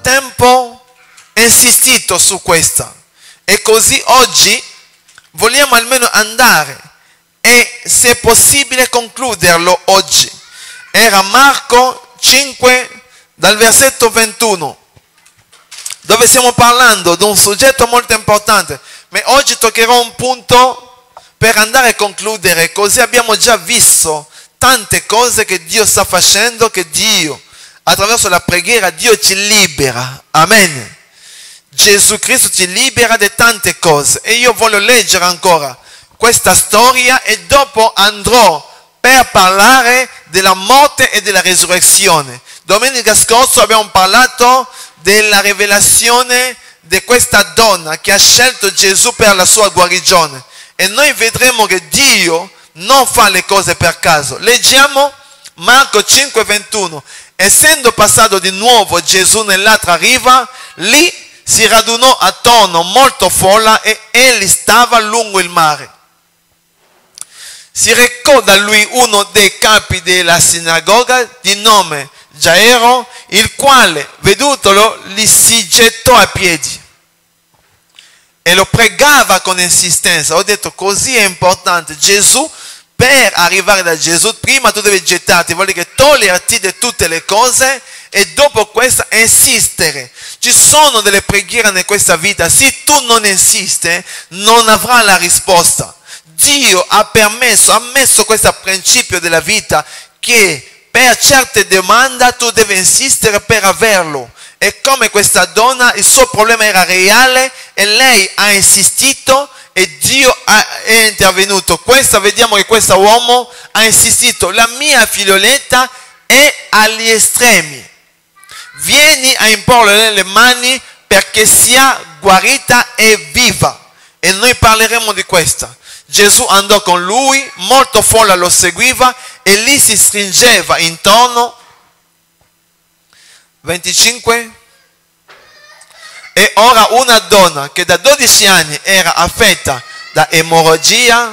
tempo insistito su questa, e così oggi vogliamo almeno andare e se possibile concluderlo oggi. Era Marco 5 dal versetto 21, dove stiamo parlando di un soggetto molto importante, ma oggi toccherò un punto per andare a concludere, così abbiamo già visto tante cose che Dio sta facendo, che Dio attraverso la preghiera Dio ci libera. Amen. Gesù Cristo ci libera di tante cose, e io voglio leggere ancora questa storia e dopo andrò per parlare della morte e della resurrezione. Domenica scorsa abbiamo parlato della rivelazione di questa donna che ha scelto Gesù per la sua guarigione, e noi vedremo che Dio non fa le cose per caso. Leggiamo Marco 5:21. Essendo passato di nuovo Gesù nell'altra riva, lì si radunò attorno molto folla e egli stava lungo il mare. Si recò da lui uno dei capi della sinagoga di nome Gairo, il quale, vedutolo, gli si gettò a piedi e lo pregava con insistenza. Ho detto, così è importante. Gesù, per arrivare da Gesù, prima tu devi gettarti, vuol dire che toglierti di tutte le cose e dopo questo insistere. Ci sono delle preghiere in questa vita, se tu non insisti non avrai la risposta. Dio ha messo questo principio della vita, che per certe domande tu devi insistere per averlo. E come questa donna, il suo problema era reale e lei ha insistito e Dio è intervenuto. Vediamo che questo uomo ha insistito. La mia figlioletta è agli estremi. Vieni a imporle le mani perché sia guarita e viva. E noi parleremo di questo. Gesù andò con lui, molto folla lo seguiva e lì si stringeva intorno. 25. E ora una donna che da 12 anni era affetta da emorragia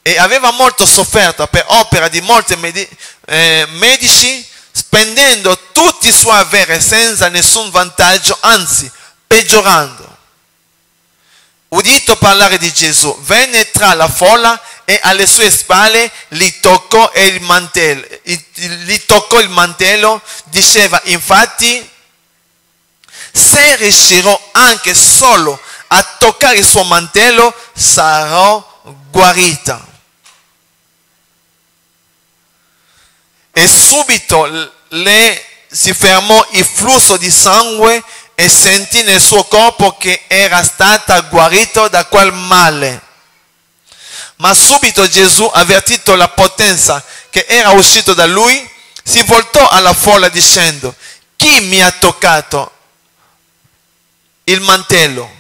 e aveva molto sofferto per opera di molti medici, spendendo tutti i suoi averi senza nessun vantaggio, anzi peggiorando. Udito parlare di Gesù, venne tra la folla e alle sue spalle gli toccò il mantello, diceva infatti, se riuscirò anche solo a toccare il suo mantello sarò guarita. E subito le si fermò il flusso di sangue e sentì nel suo corpo che era stata guarita da quel male. Ma subito Gesù, avvertito la potenza che era uscita da lui, si voltò alla folla dicendo, chi mi ha toccato il mantello?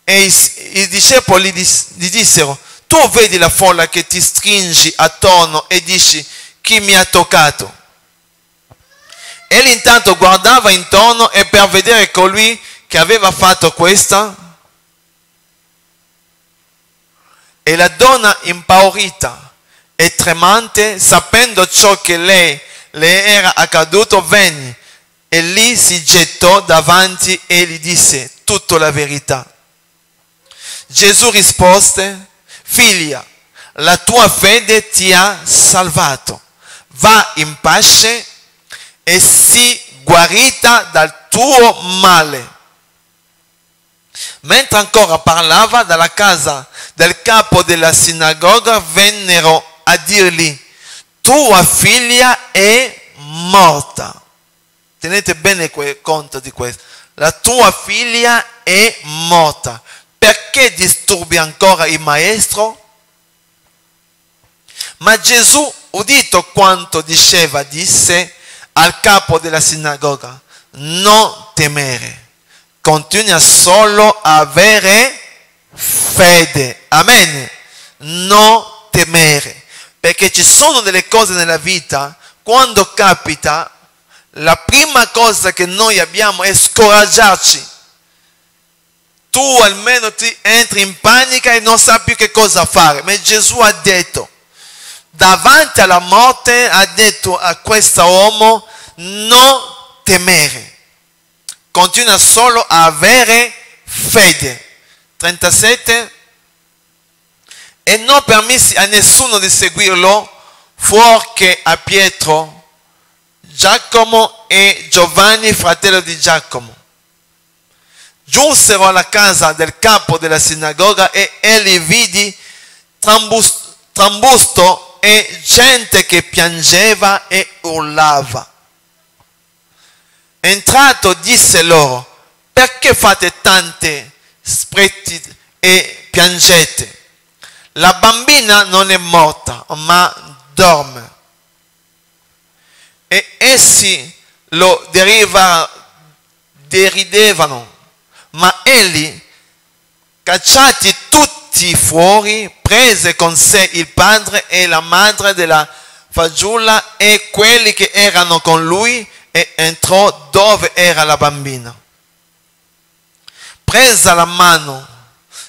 E i discepoli gli dissero, tu vedi la folla che ti stringi attorno e dici, chi mi ha toccato? Egli intanto guardava intorno e per vedere colui che aveva fatto questo, e la donna impaurita e tremante, sapendo ciò che le era accaduto, venne e lì si gettò davanti e gli disse tutta la verità. Gesù rispose, figlia, la tua fede ti ha salvato, va in pace e sii guarita dal tuo male. Mentre ancora parlava, dalla casa del capo della sinagoga vennero a dirgli, tua figlia è morta. Tenete bene conto di questo. La tua figlia è morta. Perché disturbi ancora il maestro? Ma Gesù, udito quanto diceva, disse al capo della sinagoga, non temere, continua solo a avere fede. Amen. Non temere. Perché ci sono delle cose nella vita, quando capita, la prima cosa che noi abbiamo è scoraggiarci. Tu almeno ti entri in panica e non sai più che cosa fare. Ma Gesù ha detto, davanti alla morte, ha detto a questo uomo, non temere. continua solo a avere fede. 37. E non permisi a nessuno di seguirlo fuorché a Pietro, Giacomo e Giovanni, fratello di Giacomo. Giunsero alla casa del capo della sinagoga e egli vidi trambusto e gente che piangeva e urlava. Entrato disse loro: perché fate tante spretti e piangete? La bambina non è morta, ma dorme. E essi lo deridevano, ma egli, cacciati tutti fuori, prese con sé il padre e la madre della fanciulla e quelli che erano con lui e entrò dove era la bambina. Presa la mano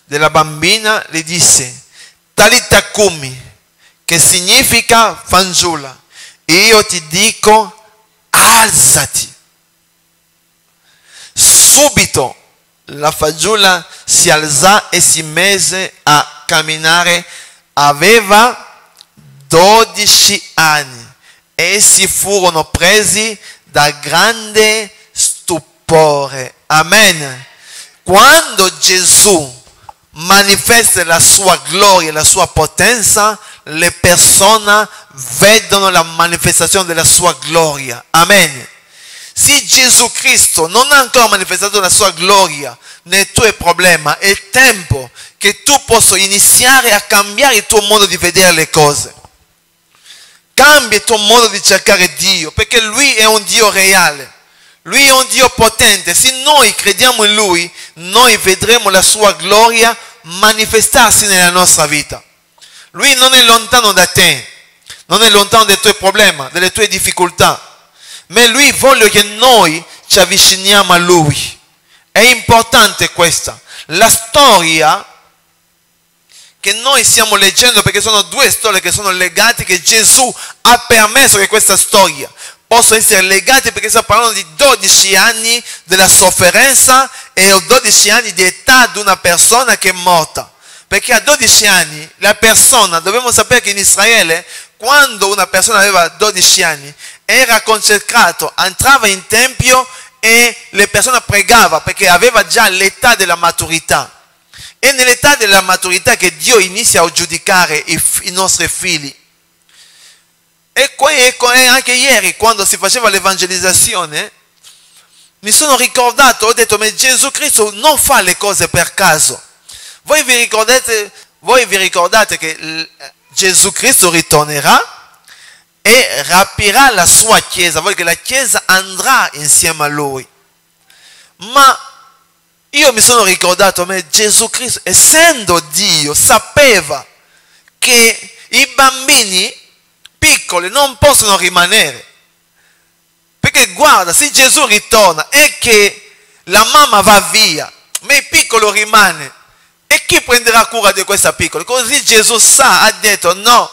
della bambina, le disse: Talita cumi, che significa fanciulla, io ti dico alzati. Subito la fanciulla si alzò e si mise a camminare. Aveva 12 anni. Essi furono presi da grande stupore. Amen. Quando Gesù manifesta la sua gloria, la sua potenza, le persone vedono la manifestazione della sua gloria. Amen. Se Gesù Cristo non ha ancora manifestato la sua gloria nei tuoi problemi, è il tempo che tu possa iniziare a cambiare il tuo modo di vedere le cose. Cambia il tuo modo di cercare Dio, perché Lui è un Dio reale. Lui è un Dio potente. Se noi crediamo in Lui, noi vedremo la sua gloria manifestarsi nella nostra vita. Lui non è lontano da te, non è lontano dai tuoi problemi, delle tue difficoltà, ma Lui vuole che noi ci avviciniamo a Lui. È importante questa. La storia che noi stiamo leggendo, perché sono due storie che sono legate, che Gesù ha permesso che questa storia possono essere legate, perché stiamo parlando di 12 anni della sofferenza e 12 anni di età di una persona che è morta. Perché a 12 anni la persona, dobbiamo sapere che in Israele, quando una persona aveva 12 anni, era consacrato, entrava in tempio e le persone pregavano, perché aveva già l'età della maturità. È nell'età della maturità che Dio inizia a giudicare i nostri figli. E anche ieri, quando si faceva l'evangelizzazione, mi sono ricordato, ho detto: ma Gesù Cristo non fa le cose per caso. Voi vi ricordate che Gesù Cristo ritornerà e rapirà la sua Chiesa, vuol dire che la Chiesa andrà insieme a Lui. Ma io mi sono ricordato, ma Gesù Cristo, essendo Dio, sapeva che i bambini piccoli non possono rimanere. Perché guarda, se Gesù ritorna e che la mamma va via, ma il piccolo rimane, e chi prenderà cura di questa piccola? Così Gesù ha detto: no,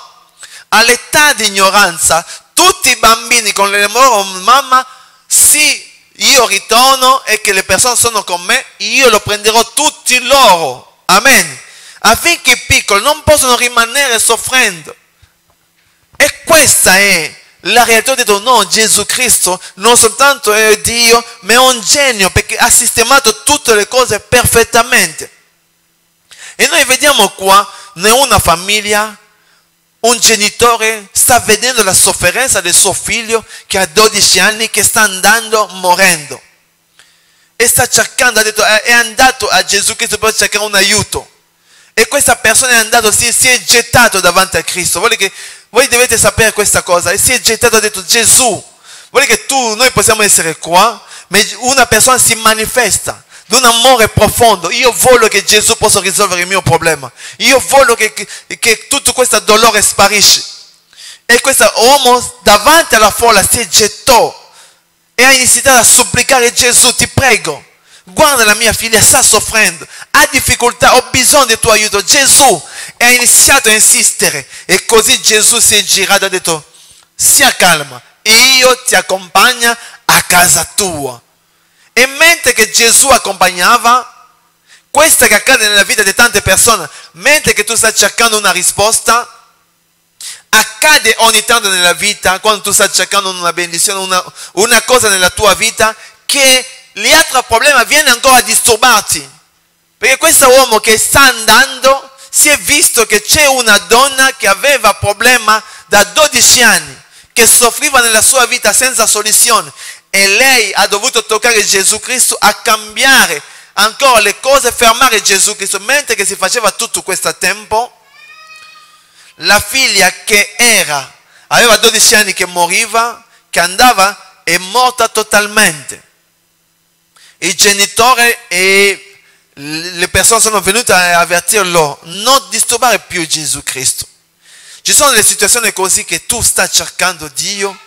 all'età di ignoranza, tutti i bambini con le loro mamma, sì, io ritorno e che le persone sono con me, io lo prenderò tutti loro. Amen. Affinché i piccoli non possono rimanere soffrendo. E questa è la realtà. Ho detto: no, Gesù Cristo non soltanto è Dio, ma è un genio, perché ha sistemato tutte le cose perfettamente. E noi vediamo qua, in una famiglia, un genitore sta vedendo la sofferenza del suo figlio che ha 12 anni, che sta andando morendo. E sta cercando, ha detto, è andato a Gesù Cristo per cercare un aiuto. E questa persona è andato, si è gettato davanti a Cristo. Voi dovete sapere questa cosa. E si è gettato, ha detto: Gesù, vuole che noi possiamo essere qua, ma una persona si manifesta di un amore profondo. Io voglio che Gesù possa risolvere il mio problema. Io voglio che tutto questo dolore sparisce. E questo uomo davanti alla folla si gettò e ha iniziato a supplicare: Gesù, ti prego, guarda la mia figlia, sta soffrendo, ha difficoltà, ho bisogno del tuo aiuto, Gesù. E ha iniziato a insistere. E così Gesù si è girato e ha detto: sia calma, io ti accompagno a casa tua. E mentre che Gesù accompagnava, questo che accade nella vita di tante persone, mentre che tu stai cercando una risposta, accade ogni tanto nella vita, quando tu stai cercando una benedizione, una cosa nella tua vita, che l'altro problema viene ancora a disturbarti. Perché questo uomo che sta andando, si è visto che c'è una donna che aveva problema da 12 anni, che soffriva nella sua vita senza soluzione, e lei ha dovuto toccare Gesù Cristo a cambiare ancora le cose, fermare Gesù Cristo. Mentre che si faceva tutto questo tempo, la figlia che aveva 12 anni, che moriva, che andava, è morta totalmente. I genitori e le persone sono venute a avvertirlo: non disturbare più Gesù Cristo. Ci sono delle situazioni così che tu stai cercando Dio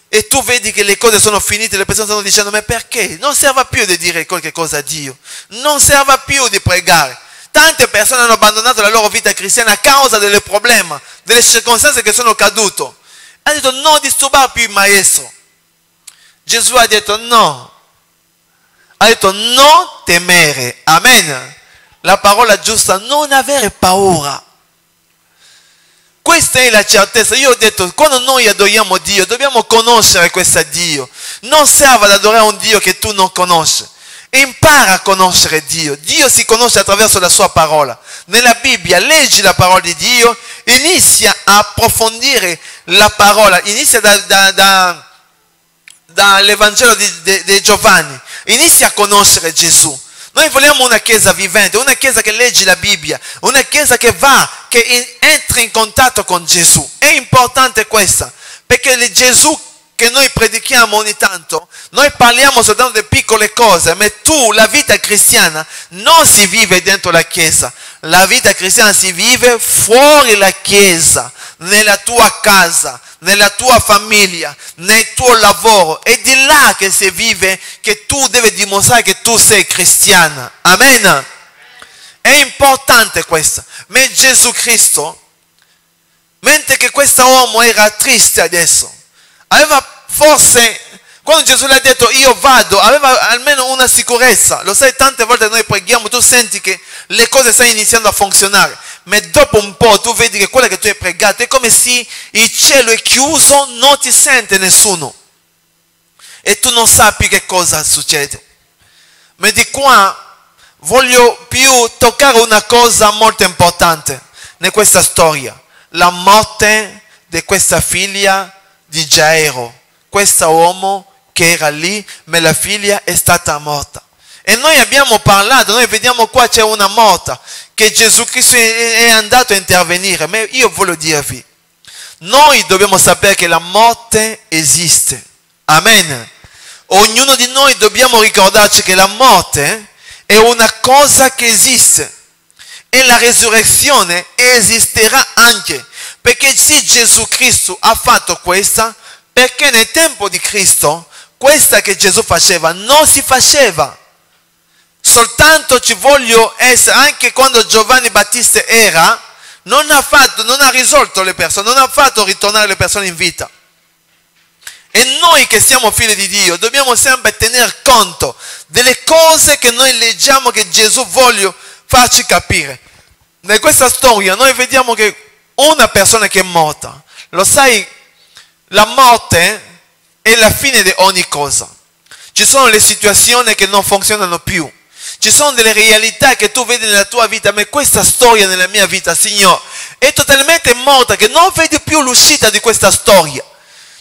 e tu vedi che le cose sono finite, le persone stanno dicendo: ma perché? Non serve più di dire qualche cosa a Dio, non serve più di pregare. Tante persone hanno abbandonato la loro vita cristiana a causa del problema, delle circostanze che sono cadute. Ha detto: non disturbare più il maestro. Gesù ha detto no. Ha detto: non temere. Amen. La parola giusta: non avere paura. Questa è la certezza. Io ho detto, quando noi adoriamo Dio, dobbiamo conoscere questo Dio. Non serve ad adorare un Dio che tu non conosci. Impara a conoscere Dio. Dio si conosce attraverso la sua parola. Nella Bibbia leggi la parola di Dio, inizia a approfondire la parola, inizia dall'Evangelo di Giovanni, inizia a conoscere Gesù. Noi vogliamo una chiesa vivente, una chiesa che legge la Bibbia, una chiesa che che entra in contatto con Gesù. È importante questa, perché il Gesù che noi predichiamo ogni tanto, noi parliamo soltanto di piccole cose, ma la vita cristiana non si vive dentro la chiesa, la vita cristiana si vive fuori la chiesa, nella tua casa, nella tua famiglia, nel tuo lavoro. È di là che si vive, che tu devi dimostrare che tu sei cristiana. Amen. È importante questo. Ma Gesù Cristo, mentre che questo uomo era triste adesso, aveva forse, quando Gesù le ha detto io vado, aveva almeno una sicurezza. Lo sai, tante volte noi preghiamo, tu senti che le cose stanno iniziando a funzionare, ma dopo un po' tu vedi che quello che tu hai pregato è come se il cielo è chiuso, non ti sente nessuno e tu non sai più che cosa succede. Ma di qua voglio più toccare una cosa molto importante in questa storia: la morte di questa figlia di Gairo, questo uomo che era lì, ma la figlia è stata morta. E noi abbiamo parlato, noi vediamo qua c'è una morta, che Gesù Cristo è andato a intervenire. Ma io voglio dirvi, noi dobbiamo sapere che la morte esiste. Amen. Ognuno di noi dobbiamo ricordarci che la morte è una cosa che esiste e la resurrezione esisterà anche, perché se Gesù Cristo ha fatto questa, perché nel tempo di Cristo questa che Gesù faceva non si faceva. Soltanto ci voglio essere, anche quando Giovanni Battista non ha risolto le persone, non ha fatto ritornare le persone in vita. E noi che siamo figli di Dio dobbiamo sempre tener conto delle cose che noi leggiamo, che Gesù vuole farci capire. In questa storia noi vediamo che una persona che è morta, lo sai, la morte è la fine di ogni cosa. Ci sono le situazioni che non funzionano più, ci sono delle realtà che tu vedi nella tua vita, ma questa storia nella mia vita, Signore, è totalmente morta, che non vedi più l'uscita di questa storia.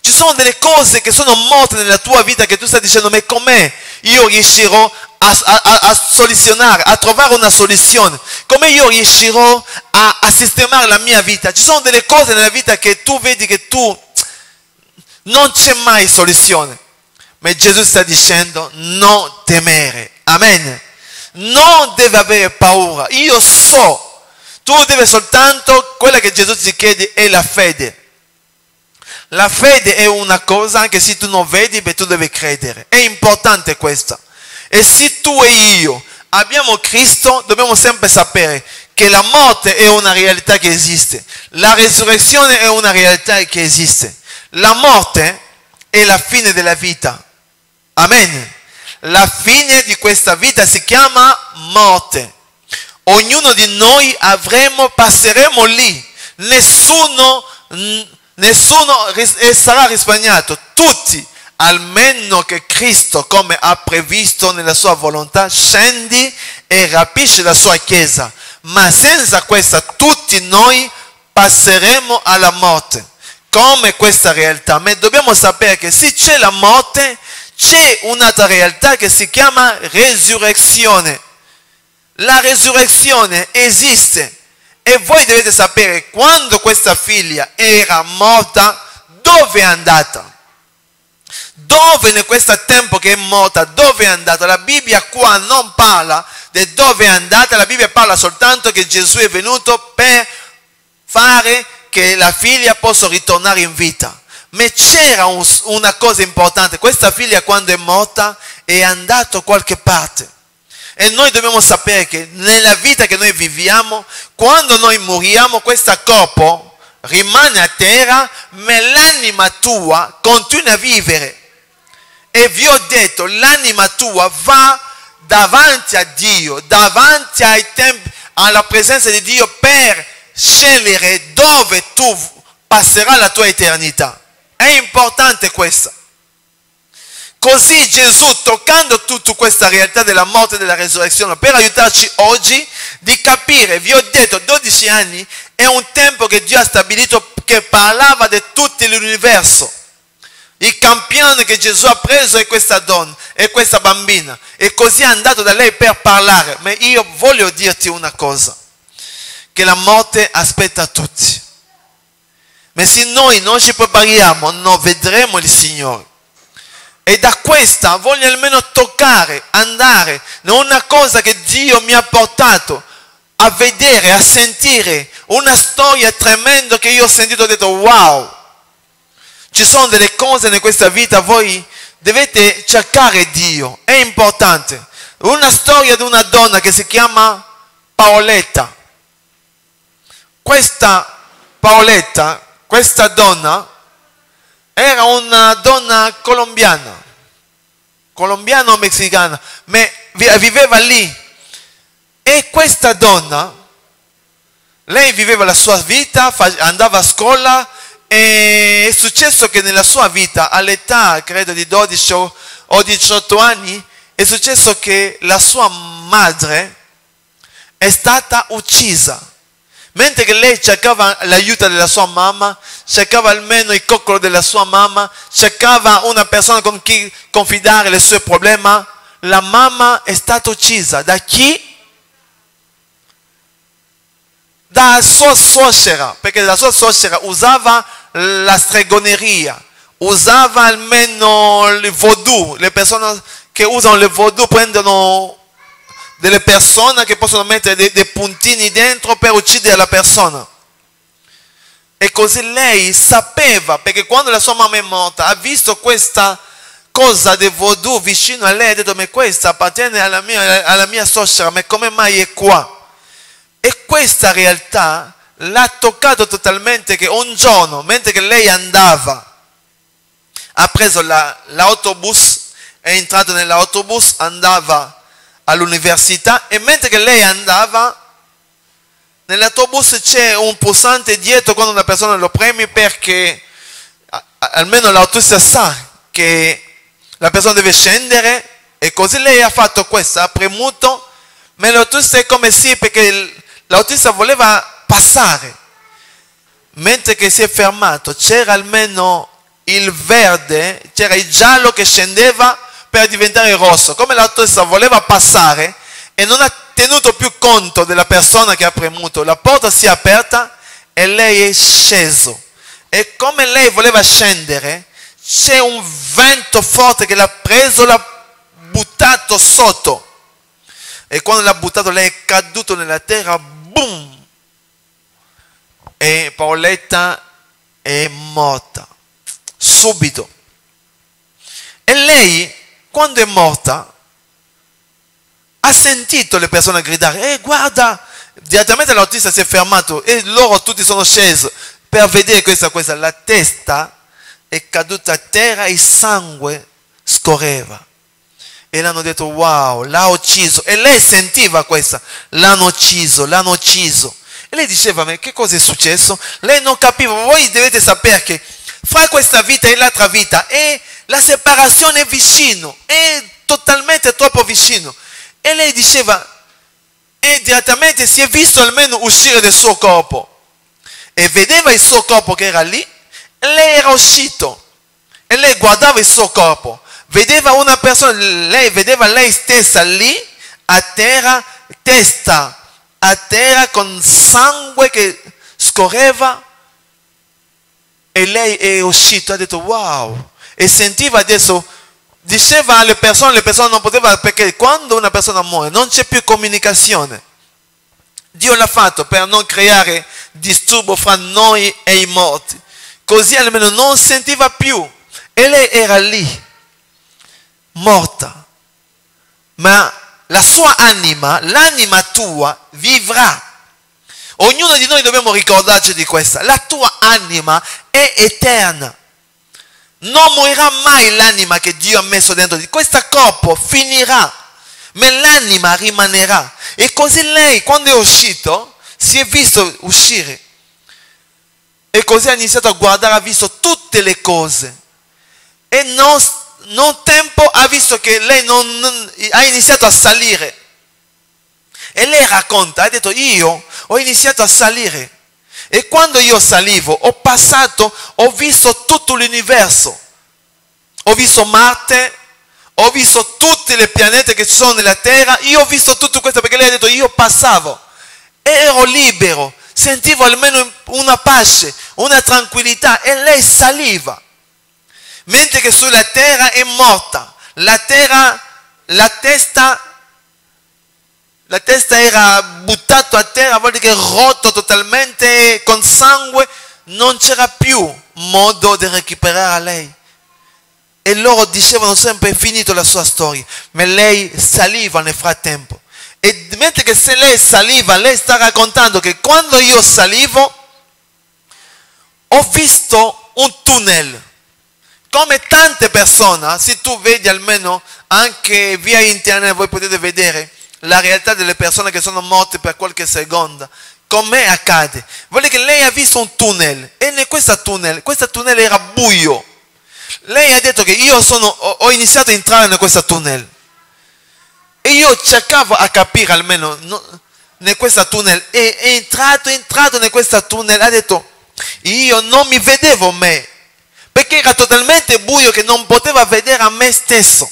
Ci sono delle cose che sono morte nella tua vita, che tu stai dicendo: ma com'è io riuscirò a soluzionare, a trovare una soluzione? Come io riuscirò a sistemare la mia vita? Ci sono delle cose nella vita che tu vedi che non c'è mai soluzione. Ma Gesù sta dicendo: non temere. Amen. Non devi avere paura. Io so, tu devi soltanto, quella che Gesù ti chiede è la fede. La fede è una cosa, anche se tu non vedi, ma tu devi credere. È importante questa. E se tu e io abbiamo Cristo, dobbiamo sempre sapere che la morte è una realtà che esiste. La resurrezione è una realtà che esiste. La morte è la fine della vita. Amen. la fine di questa vita si chiama morte. Ognuno di noi passeremo lì. Nessuno sarà risparmiato. Tutti, almeno che Cristo, come ha previsto nella sua volontà, scendi e rapisce la sua Chiesa. Ma senza questa tutti noi passeremo alla morte. Come questa realtà? Ma dobbiamo sapere che se c'è la morte, c'è un'altra realtà che si chiama resurrezione. La resurrezione esiste e voi dovete sapere quando questa figlia era morta, dove è andata? Dove in questo tempo che è morta, dove è andata? La Bibbia qua non parla di dove è andata, la Bibbia parla soltanto che Gesù è venuto per fare che la figlia possa ritornare in vita. Ma c'era una cosa importante: questa figlia quando è morta è andata a qualche parte. E noi dobbiamo sapere che nella vita che noi viviamo, quando noi moriamo, questo corpo rimane a terra, ma l'anima tua continua a vivere. E vi ho detto, l'anima tua va davanti a Dio, davanti alla presenza di Dio, per scegliere dove tu passerai la tua eternità. È importante questo. Così Gesù, toccando tutta questa realtà della morte e della resurrezione, per aiutarci oggi di capire, vi ho detto, 12 anni è un tempo che Dio ha stabilito, che parlava di tutto l'universo. Il campione che Gesù ha preso è questa donna, è questa bambina, e così è andato da lei per parlare. Ma io voglio dirti una cosa, che la morte aspetta tutti. Ma se noi non ci prepariamo, non vedremo il Signore. E da questa voglio almeno toccare, andare, in una cosa che Dio mi ha portato a vedere, a sentire, una storia tremenda che io ho sentito e ho detto wow. Ci sono delle cose in questa vita, voi dovete cercare Dio, è importante. Una storia di una donna che si chiama Paoletta. Questa Paoletta, questa donna, era una donna colombiana o messicana, ma viveva lì. E questa donna, lei viveva la sua vita, andava a scuola, e è successo che nella sua vita, all'età credo di 12 o 18 anni, è successo che la sua madre è stata uccisa. Mentre che lei cercava l'aiuto della sua mamma, cercava almeno il coccolo della sua mamma, cercava una persona con cui confidare le sue problemi, la mamma è stata uccisa. Da chi? Da sua suocera, perché la sua suocera usava la stregoneria, usava almeno il voodoo. Le persone che usano il voodoo prendono delle persone che possono mettere dei puntini dentro per uccidere la persona. E così lei sapeva, perché quando la sua mamma è morta ha visto questa cosa di voodoo vicino a lei, ha detto: ma questa appartiene alla mia suocera, ma come mai è qua? E questa realtà l'ha toccato totalmente, che un giorno, mentre che lei andava, ha preso l'autobus, è entrato nell'autobus, andava all'università, e mentre che lei andava, nell'autobus c'è un pulsante dietro quando una persona lo premi, perché almeno l'autista sa che la persona deve scendere, e così lei ha fatto questo, ha premuto, ma l'autista è come sì, perché l'autista voleva passare, mentre che si è fermato c'era almeno il verde, c'era il giallo che scendeva per diventare rosso. Come l'autista voleva passare e non ha tenuto più conto della persona che ha premuto, la porta si è aperta e lei è sceso. E come lei voleva scendere, c'è un vento forte che l'ha preso, l'ha buttato sotto. E quando l'ha buttato, lei è caduto nella terra, boom! E Paoletta è morta subito. E lei, quando è morta, ha sentito le persone gridare: guarda! Direttamente l'autista si è fermato e loro tutti sono scesi per vedere questa. La testa è caduta a terra e il sangue scorreva. E l'hanno detto, wow, l'ha ucciso. E lei sentiva questa, l'hanno ucciso, l'hanno ucciso. E lei diceva, ma che cosa è successo? Lei non capiva. Voi dovete sapere che fra questa vita e l'altra vita la separazione è vicino, è totalmente troppo vicino. E lei diceva, e direttamente si è visto almeno uscire dal suo corpo. E vedeva il suo corpo che era lì, e lei era uscito. E lei guardava il suo corpo. Vedeva una persona, lei vedeva lei stessa lì, a terra, testa a terra, con sangue che scorreva. E lei è uscita, ha detto wow. E sentiva adesso, diceva alle persone non potevano, perché quando una persona muore non c'è più comunicazione. Dio l'ha fatto per non creare disturbo fra noi e i morti. Così almeno non sentiva più. E lei era lì, morta. Ma la sua anima, l'anima tua, vivrà. Ognuno di noi dobbiamo ricordarci di questa. La tua anima è eterna. Non morirà mai l'anima che Dio ha messo dentro di questo corpo, finirà. Ma l'anima rimanerà. E così lei, quando è uscito, si è visto uscire. E così ha iniziato a guardare, ha visto tutte le cose. E non tempo ha visto che lei ha iniziato a salire. E lei racconta, ha detto, io ho iniziato a salire. E quando io salivo, ho visto tutto l'universo. Ho visto Marte, ho visto tutti i pianeti che ci sono nella Terra. Io ho visto tutto questo perché lei ha detto, io passavo. Ero libero, sentivo almeno una pace, una tranquillità. E lei saliva. Mentre che sulla terra è morta. La testa era buttata a terra, vuol dire che rotto totalmente con sangue, non c'era più modo di recuperare lei. E loro dicevano sempre, è finito la sua storia, ma lei saliva nel frattempo. E mentre che se lei saliva, lei sta raccontando che quando io salivo, ho visto un tunnel. Come tante persone, se tu vedi almeno anche via internet, voi potete vedere la realtà delle persone che sono morte per qualche secondo, come accade. Vuol dire che lei ha visto un tunnel, e in questo tunnel era buio. Lei ha detto che io ho iniziato a entrare in questo tunnel. E io cercavo a capire almeno in questo tunnel. E è entrato in questo tunnel, ha detto, io non mi vedevo me. Perché era talmente buio che non potevo vedere a me stesso.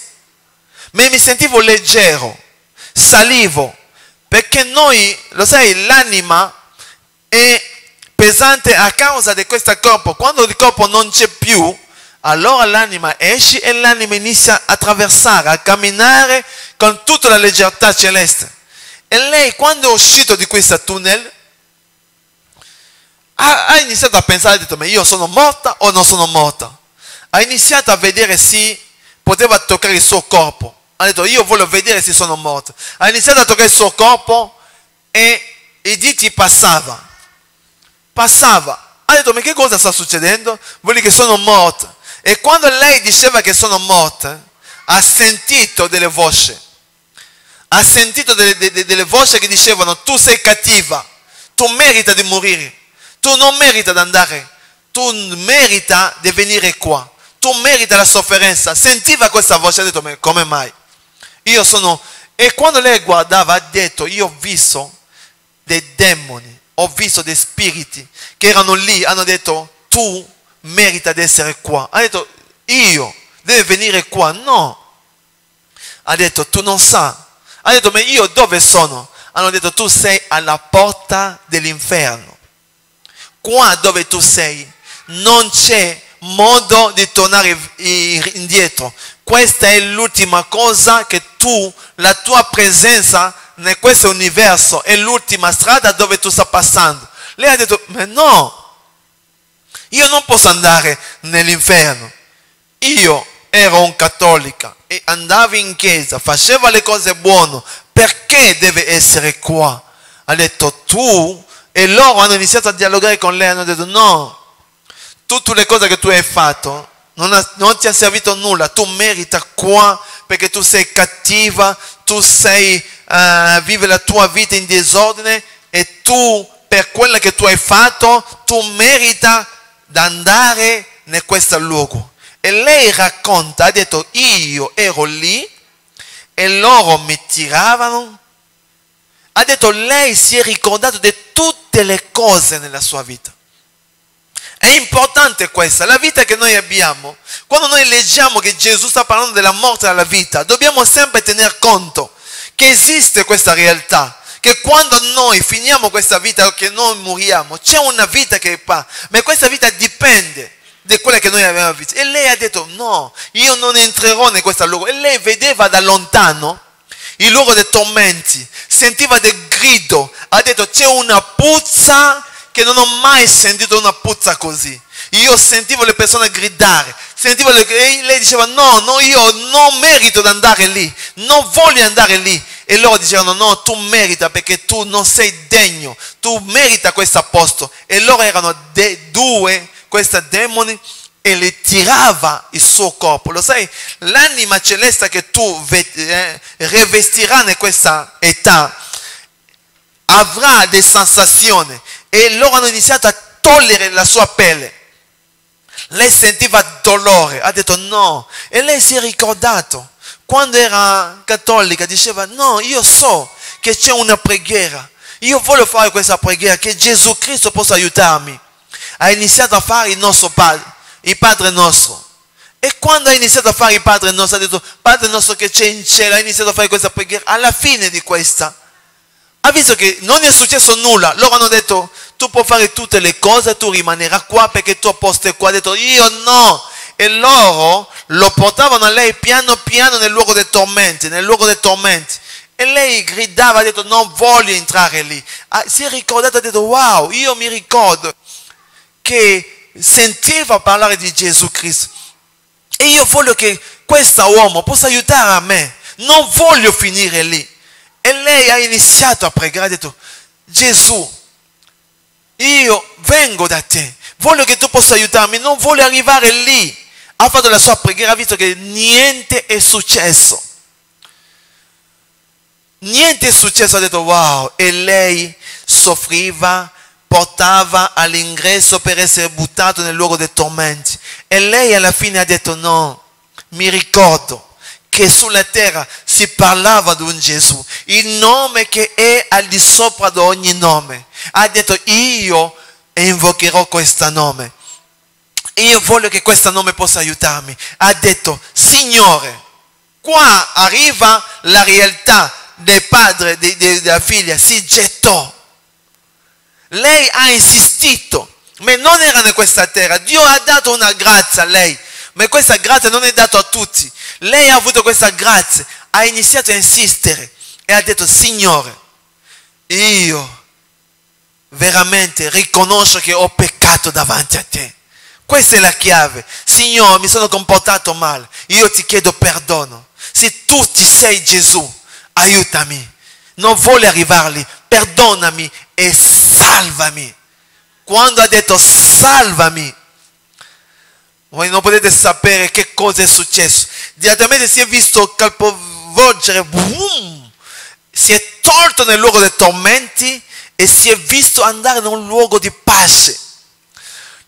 Ma mi sentivo leggero, salivo. Perché noi, lo sai, l'anima è pesante a causa di questo corpo. Quando il corpo non c'è più, allora l'anima esce e l'anima inizia a attraversare, a camminare con tutta la leggertà celeste. E lei, quando è uscito di questo tunnel, ha iniziato a pensare, ha detto, ma io sono morta o non sono morta? Ha iniziato a vedere se poteva toccare il suo corpo. Ha detto, io voglio vedere se sono morta. Ha iniziato a toccare il suo corpo e i diti passava. Ha detto, ma che cosa sta succedendo? Vuol dire che sono morta. E quando lei diceva che sono morta, ha sentito delle voci. Ha sentito delle voci che dicevano, tu sei cattiva, tu merita di morire. Tu non merita di andare, tu merita di venire qua, tu merita la sofferenza. Sentiva questa voce, ha detto, ma come mai? E quando lei guardava, ha detto, io ho visto dei demoni, ho visto dei spiriti che erano lì, hanno detto, tu merita di essere qua. Ha detto, io, devi venire qua. No. Ha detto, tu non sai. Ha detto, ma io dove sono? Hanno detto, tu sei alla porta dell'inferno. Qua dove tu sei non c'è modo di tornare indietro. Questa è l'ultima cosa che la tua presenza in questo universo è l'ultima strada dove tu stai passando. Lei ha detto, ma no, io non posso andare nell'inferno. Io ero un cattolico e andavo in chiesa, facevo le cose buone, perché deve essere qua? Ha detto, tu. E loro hanno iniziato a dialogare con lei, hanno detto, no, tutte le cose che tu hai fatto non ti ha servito a nulla, tu merita qua perché tu sei cattiva, tu sei, vivi la tua vita in disordine e tu, per quello che tu hai fatto, tu merita di andare in questo luogo. E lei racconta, ha detto, io ero lì e loro mi tiravano. Ha detto, lei si è ricordata di tutte le cose nella sua vita. È importante questa, la vita che noi abbiamo. Quando noi leggiamo che Gesù sta parlando della morte e della vita, dobbiamo sempre tener conto che esiste questa realtà, che quando noi finiamo questa vita, che noi moriamo, c'è una vita che va, ma questa vita dipende di quella che noi abbiamo visto. E lei ha detto, no, io non entrerò in questo luogo. E lei vedeva da lontano il luogo dei tormenti, sentiva del grido, ha detto, c'è una puzza che non ho mai sentito, una puzza così. Io sentivo le persone gridare, e lei diceva, no, io non merito di andare lì, non voglio andare lì. E loro dicevano, no, tu merita perché tu non sei degno, tu merita questo posto. E loro erano due, questi demoni, e le tirava il suo corpo. Lo sai, l'anima celeste che tu rivestirai in questa età avrà delle sensazioni. E loro hanno iniziato a togliere la sua pelle. Lei sentiva dolore, ha detto no. E lei si è ricordato, quando era cattolica, diceva no, io so che c'è una preghiera. Io voglio fare questa preghiera, che Gesù Cristo possa aiutarmi. Ha iniziato a fare il nostro Padre, il Padre nostro. E quando ha iniziato a fare il Padre nostro, ha detto, Padre nostro che c'è in cielo, ha iniziato a fare questa preghiera. Alla fine di questa, ha visto che non è successo nulla. Loro hanno detto, tu puoi fare tutte le cose, tu rimanerai qua perché tuo posto è qua. Ha detto, io no. E loro lo portavano a lei piano piano nel luogo dei tormenti, E lei gridava, ha detto, non voglio entrare lì. Si è ricordata, ha detto, wow, io mi ricordo che sentiva parlare di Gesù Cristo. E io voglio che questo uomo possa aiutare a me. Non voglio finire lì. E lei ha iniziato a pregare, ha detto, Gesù, io vengo da te, voglio che tu possa aiutarmi, non voglio arrivare lì. Ha fatto la sua preghiera, ha visto che niente è successo. Niente è successo, ha detto wow. E lei soffriva, portava all'ingresso per essere buttato nel luogo dei tormenti. E lei alla fine ha detto no, mi ricordo che sulla terra si parlava di un Gesù, il nome che è al di sopra di ogni nome. Ha detto io invocherò questo nome. Io voglio che questo nome possa aiutarmi. Ha detto, Signore, qua arriva la realtà del padre, della figlia, si gettò. Lei ha insistito, ma non era in questa terra. Dio ha dato una grazia a lei, ma questa grazia non è data a tutti. Lei ha avuto questa grazia, ha iniziato a insistere e ha detto, Signore, io veramente riconosco che ho peccato davanti a te. Questa è la chiave. Signore, mi sono comportato male, io ti chiedo perdono. Se tu ti sei Gesù, aiutami. Non voglio arrivare lì, perdonami e salvami. Quando ha detto salvami, voi non potete sapere che cosa è successo. Direttamente si è visto capovolgere, boom, si è tolto nel luogo dei tormenti e si è visto andare in un luogo di pace.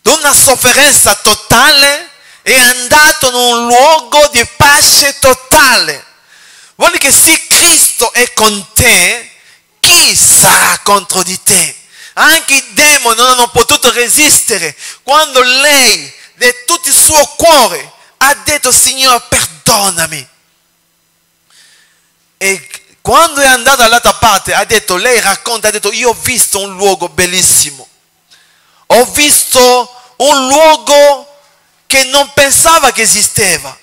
Da una sofferenza totale è andato in un luogo di pace totale. Vuol dire che se Cristo è con te, chi sarà contro di te? Anche i demoni non hanno potuto resistere quando lei, di tutto il suo cuore, ha detto Signore perdonami. E quando è andata dall'altra parte, ha detto, lei racconta, ha detto, io ho visto un luogo bellissimo. Ho visto un luogo che non pensava che esisteva.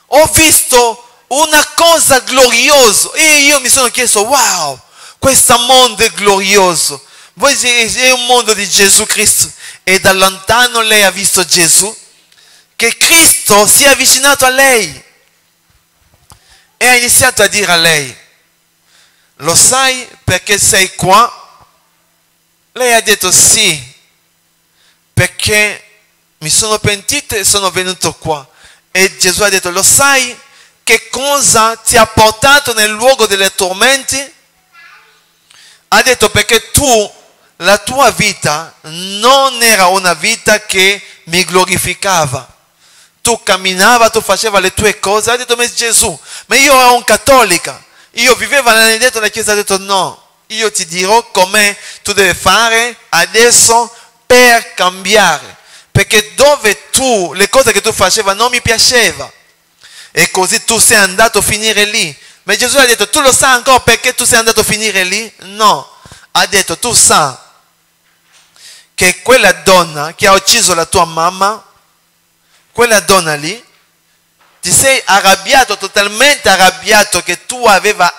Ho visto una cosa gloriosa e io mi sono chiesto, wow, questo mondo è glorioso. Voi è un mondo di Gesù Cristo. E da lontano lei ha visto Gesù, che Cristo si è avvicinato a lei e ha iniziato a dire a lei, lo sai perché sei qua? Lei ha detto sì, perché mi sono pentito e sono venuto qua. E Gesù ha detto, lo sai che cosa ti ha portato nel luogo delle tormenti? Ha detto perché la tua vita non era una vita che mi glorificava. Tu camminavi, tu facevi le tue cose. Ha detto, ma Gesù, ma io ero un cattolica, io vivevo dentro la chiesa. Ha detto, no, io ti dirò come tu devi fare adesso per cambiare, perché dove le cose che tu facevi non mi piaceva, e così tu sei andato a finire lì. Ma Gesù ha detto, tu lo sai ancora perché tu sei andato a finire lì? No, ha detto, tu sai che quella donna che ha ucciso la tua mamma, quella donna lì, ti sei arrabbiato, totalmente arrabbiato, che tu aveva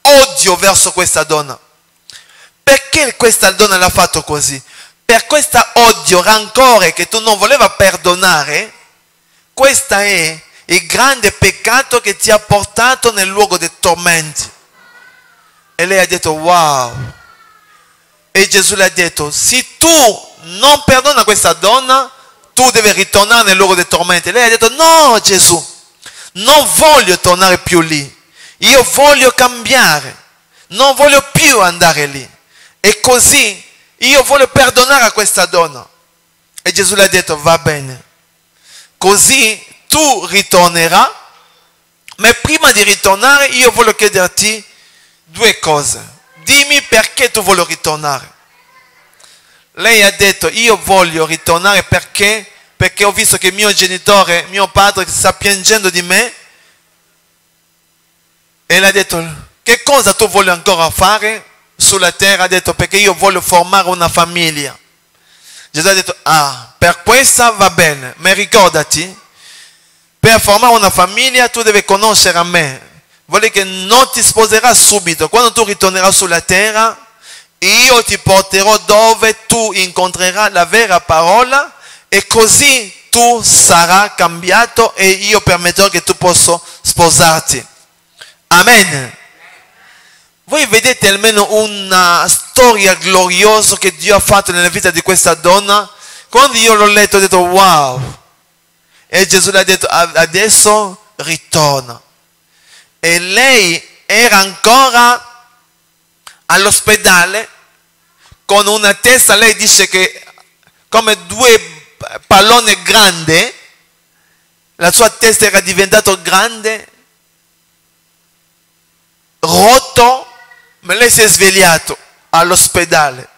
odio verso questa donna. Perché questa donna l'ha fatto così? Per questo odio, rancore che tu non volevi perdonare, questo è il grande peccato che ti ha portato nel luogo dei tormenti. E lei ha detto, wow. E Gesù le ha detto, se tu non perdona questa donna, tu devi ritornare nel luogo dei tormenti. Lei ha detto, no Gesù, non voglio tornare più lì, io voglio cambiare, non voglio più andare lì, e così io voglio perdonare a questa donna. E Gesù le ha detto, va bene, così tu ritornerai, ma prima di ritornare io voglio chiederti due cose. Dimmi perché tu vuoi ritornare. Lei ha detto, io voglio ritornare perché ho visto che mio genitore, mio padre sta piangendo di me. E lei ha detto, che cosa tu vuoi ancora fare sulla terra? Ha detto, perché io voglio formare una famiglia. Gesù ha detto, per questa va bene, ma ricordati, per formare una famiglia tu devi conoscere a me. Vuol dire che non ti sposerai subito. Quando tu ritornerai sulla terra, io ti porterò dove tu incontrerai la vera parola, e così tu sarai cambiato e io permetterò che tu possa sposarti. Amen. Voi vedete almeno una storia gloriosa che Dio ha fatto nella vita di questa donna? Quando io l'ho letto ho detto wow. E Gesù le ha detto, adesso ritorna. E lei era ancora all'ospedale con una testa, lei dice che come due palloni grandi, la sua testa era diventata grande, rotto, ma lei si è svegliato all'ospedale,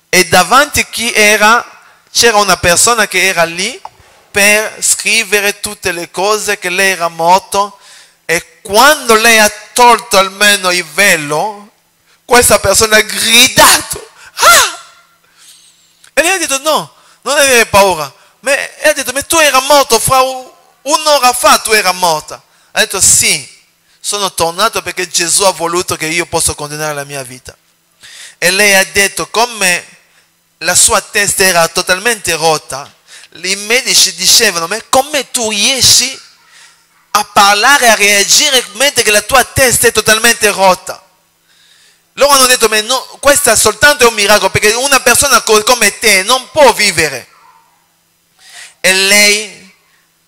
e davanti a chi era, c'era una persona che era lì per scrivere tutte le cose, che lei era morto. E quando lei ha tolto almeno il velo, questa persona ha gridato, ah! E lei ha detto, no, non avere paura. E ha detto, ma tu eri morto fra un'ora fa, tu eri morta. Ha detto, sì, sono tornato perché Gesù ha voluto che io possa continuare la mia vita. E lei ha detto, come la sua testa era totalmente rotta, i medici dicevano, ma come tu riesci a parlare, a reagire mentre che la tua testa è totalmente rotta? Loro hanno detto, ma no, questo soltanto è un miracolo, perché una persona come te non può vivere. E lei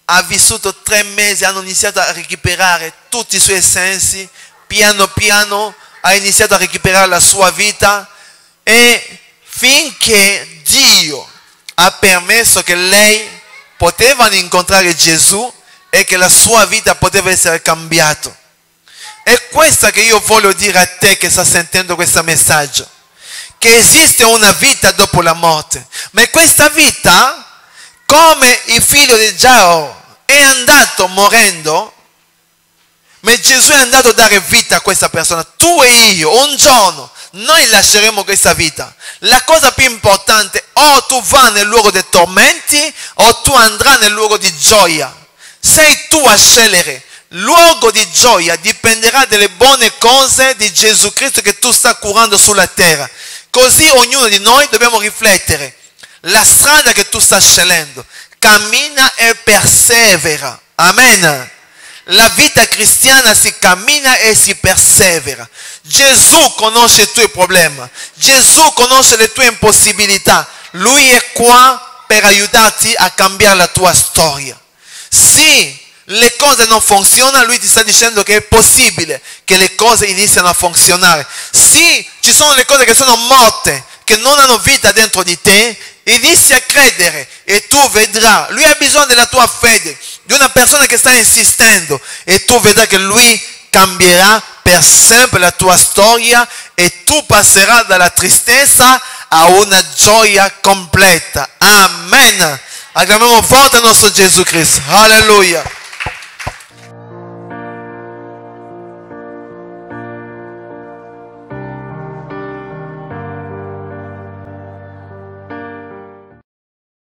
ha vissuto 3 mesi, hanno iniziato a recuperare tutti i suoi sensi, piano piano ha iniziato a recuperare la sua vita, e finché Dio ha permesso che lei poteva incontrare Gesù e che la sua vita poteva essere cambiata. È questa che io voglio dire a te che sta sentendo questo messaggio, che esiste una vita dopo la morte, ma questa vita, come il figlio di Giairo è andato morendo, ma Gesù è andato a dare vita a questa persona. Tu e io un giorno noi lasceremo questa vita. La cosa più importante, o tu vai nel luogo dei tormenti o tu andrai nel luogo di gioia. Sei tu a scegliere. Luogo di gioia dipenderà dalle buone cose di Gesù Cristo che tu stai curando sulla terra. Così ognuno di noi dobbiamo riflettere la strada che tu stai scegliendo. Cammina e persevera. Amen. La vita cristiana si cammina e si persevera. Gesù conosce i tuoi problemi, Gesù conosce le tue impossibilità. Lui è qua per aiutarti a cambiare la tua storia. Sì, le cose non funzionano, lui ti sta dicendo che è possibile che le cose iniziano a funzionare. Sì, ci sono le cose che sono morte, che non hanno vita dentro di te, inizi a credere e tu vedrai. Lui ha bisogno della tua fede, di una persona che sta insistendo, e tu vedrai che lui cambierà per sempre la tua storia e tu passerai dalla tristezza a una gioia completa. Amen. Acclamiamo forte il nostro Gesù Cristo. Alleluia.